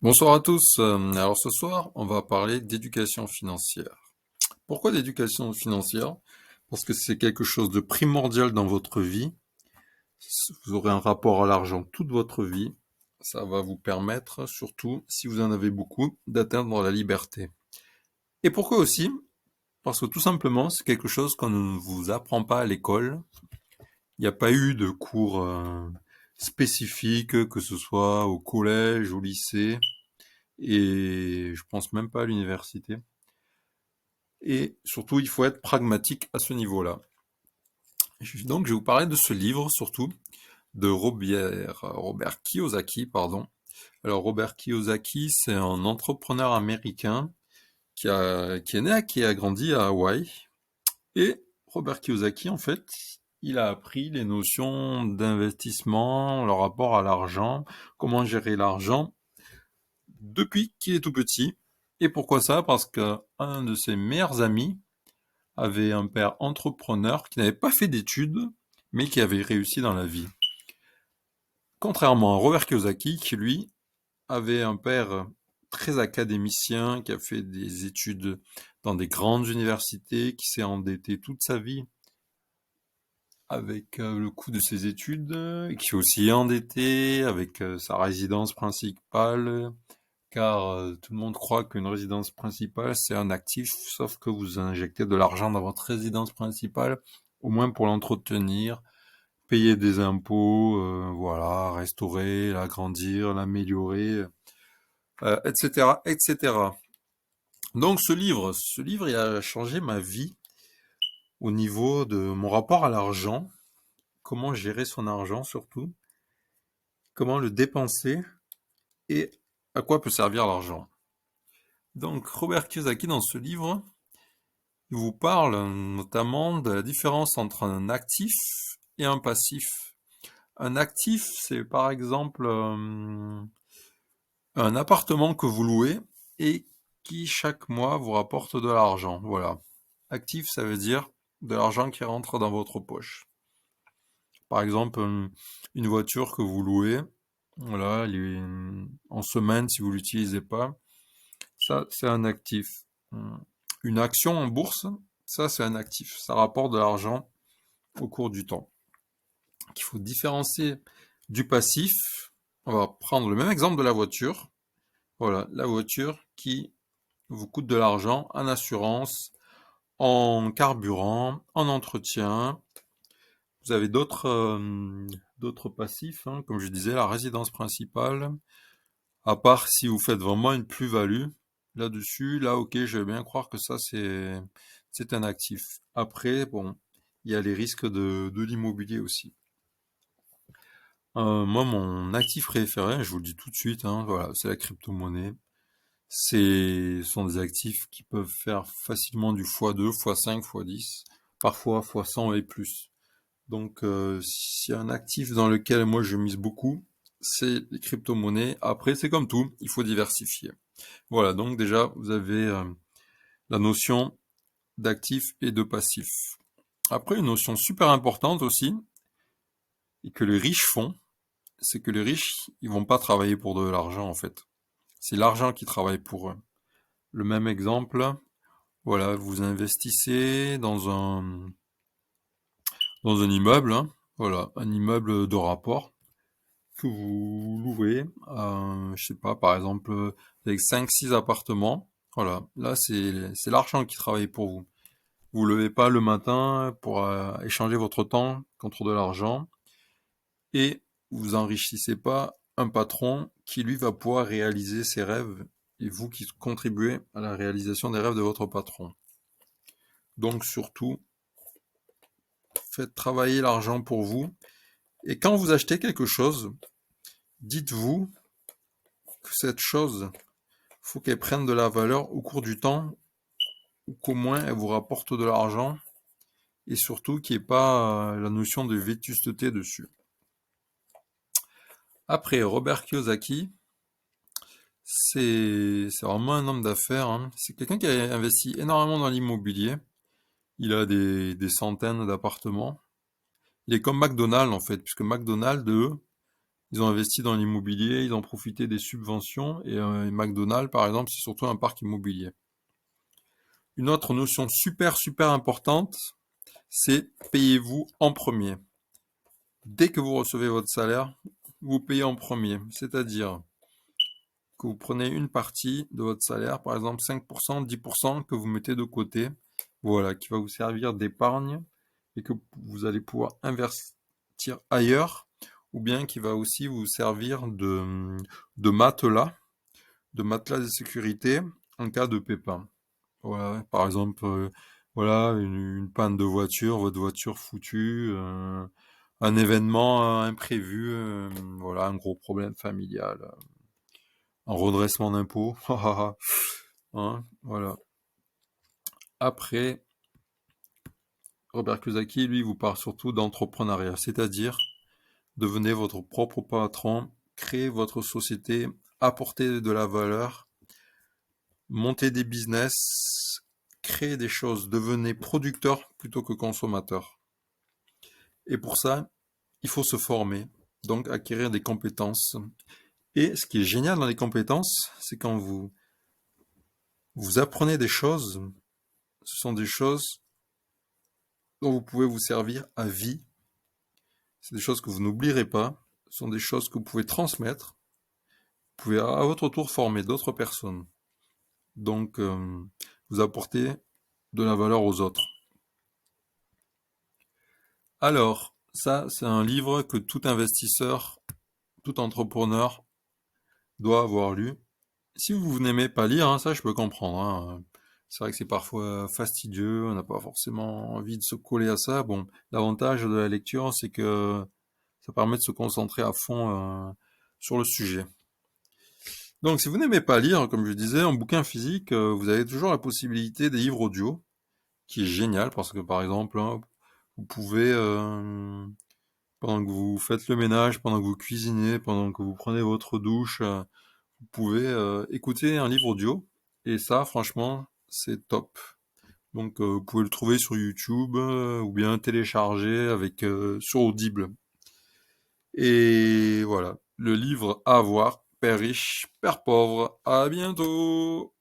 Bonsoir à tous. Alors ce soir, on va parler d'éducation financière. Pourquoi d'éducation financière? Parce que c'est quelque chose de primordial dans votre vie. Vous aurez un rapport à l'argent toute votre vie. Ça va vous permettre, surtout si vous en avez beaucoup, d'atteindre la liberté. Et pourquoi aussi? Parce que tout simplement, c'est quelque chose qu'on ne vous apprend pas à l'école. Il n'y a pas eu de cours spécifiques, que ce soit au collège, au lycée, et je pense même pas à l'université. Et surtout, il faut être pragmatique à ce niveau-là. Donc, je vais vous parler de ce livre, surtout, de Robert Kiyosaki, pardon. Alors, Robert Kiyosaki, c'est un entrepreneur américain qui est né qui a grandi à Hawaï. Et Robert Kiyosaki, en fait, il a appris les notions d'investissement, le rapport à l'argent, comment gérer l'argent, depuis qu'il est tout petit. Et pourquoi ça? Parce qu'un de ses meilleurs amis avait un père entrepreneur qui n'avait pas fait d'études, mais qui avait réussi dans la vie. Contrairement à Robert Kiyosaki, qui lui avait un père très académicien, qui a fait des études dans des grandes universités, qui s'est endetté toute sa vie avec le coût de ses études, et qui est aussi endetté avec sa résidence principale, car tout le monde croit qu'une résidence principale, c'est un actif, sauf que vous injectez de l'argent dans votre résidence principale, au moins pour l'entretenir, payer des impôts, voilà, restaurer, l'agrandir, l'améliorer, etc., etc. Donc ce livre, il a changé ma vie au niveau de mon rapport à l'argent, comment gérer son argent surtout, comment le dépenser et à quoi peut servir l'argent. Donc Robert Kiyosaki dans ce livre, il vous parle notamment de la différence entre un actif et un passif. Un actif, c'est par exemple un appartement que vous louez et qui chaque mois vous rapporte de l'argent. Voilà. Actif, ça veut dire de l'argent qui rentre dans votre poche. Par exemple, une voiture que vous louez, voilà, en semaine si vous l'utilisez pas, ça c'est un actif. Une action en bourse, ça c'est un actif. Ça rapporte de l'argent au cours du temps. Il faut différencier du passif. On va prendre le même exemple de la voiture. Voilà, la voiture qui vous coûte de l'argent en assurance, en carburant, en entretien. Vous avez d'autres passifs, hein, comme je disais, la résidence principale. À part si vous faites vraiment une plus-value là-dessus, là, ok, je vais bien croire que ça, c'est un actif. Après, bon, il y a les risques de l'immobilier aussi. Moi, mon actif préféré, je vous le dis tout de suite, hein, voilà, c'est la crypto-monnaie. Ce sont des actifs qui peuvent faire facilement du x2, x5, x10, parfois x100 et plus. Donc, s'il y a un actif dans lequel moi je mise beaucoup, c'est les crypto-monnaies. Après, c'est comme tout, il faut diversifier. Voilà, donc déjà, vous avez la notion d'actif et de passif. Après, une notion super importante aussi, et que les riches font, c'est que les riches, ils vont pas travailler pour de l'argent en fait. C'est l'argent qui travaille pour eux. Le même exemple, voilà, vous investissez dans un immeuble, hein, voilà, un immeuble de rapport que vous louez, je sais pas, par exemple, avec 5-6 appartements. Voilà, là c'est l'argent qui travaille pour vous. Vous ne levez pas le matin pour échanger votre temps contre de l'argent et vous enrichissez pas un patron qui lui va pouvoir réaliser ses rêves et vous qui contribuez à la réalisation des rêves de votre patron. Donc surtout, faites travailler l'argent pour vous et quand vous achetez quelque chose, dites-vous que cette chose, faut qu'elle prenne de la valeur au cours du temps ou qu'au moins elle vous rapporte de l'argent et surtout qu'il n'y ait pas la notion de vétusteté dessus. Après, Robert Kiyosaki, c'est vraiment un homme d'affaires, hein. C'est quelqu'un qui a investi énormément dans l'immobilier. Il a des centaines d'appartements. Il est comme McDonald's en fait, puisque McDonald's, eux, Ils ont investi dans l'immobilier, ils ont profité des subventions, et McDonald's, par exemple, c'est surtout un parc immobilier. Une autre notion super super importante, c'est payez-vous en premier. Dès que vous recevez votre salaire, vous payez en premier. C'est-à-dire que vous prenez une partie de votre salaire, par exemple 5%, 10% que vous mettez de côté, voilà, qui va vous servir d'épargne et que vous allez pouvoir investir ailleurs, ou bien qui va aussi vous servir de matelas, de matelas de sécurité en cas de pépin. Voilà, par exemple, voilà, une panne de voiture, votre voiture foutue, un événement imprévu, voilà, un gros problème familial, un redressement d'impôt, hein, voilà. Après, Robert Kiyosaki, lui, vous parle surtout d'entrepreneuriat, c'est-à-dire devenez votre propre patron, créez votre société, apportez de la valeur, montez des business, créez des choses, devenez producteur plutôt que consommateur. Et pour ça, il faut se former, donc acquérir des compétences. Et ce qui est génial dans les compétences, c'est quand vous apprenez des choses, ce sont des choses dont vous pouvez vous servir à vie. C'est des choses que vous n'oublierez pas. Ce sont des choses que vous pouvez transmettre. Vous pouvez à votre tour former d'autres personnes. Donc, vous apporter de la valeur aux autres. Alors, ça, c'est un livre que tout investisseur, tout entrepreneur doit avoir lu. Si vous n'aimez pas lire, hein, ça je peux comprendre, hein. C'est vrai que c'est parfois fastidieux, on n'a pas forcément envie de se coller à ça. Bon, l'avantage de la lecture, c'est que ça permet de se concentrer à fond sur le sujet. Donc, si vous n'aimez pas lire, comme je disais, en bouquin physique, vous avez toujours la possibilité des livres audio, qui est génial parce que, par exemple, hein, vous pouvez, pendant que vous faites le ménage, pendant que vous cuisinez, pendant que vous prenez votre douche, vous pouvez écouter un livre audio. Et ça, franchement, c'est top. Donc, vous pouvez le trouver sur YouTube ou bien télécharger sur Audible. Et voilà, le livre à voir, Père riche, Père pauvre. À bientôt!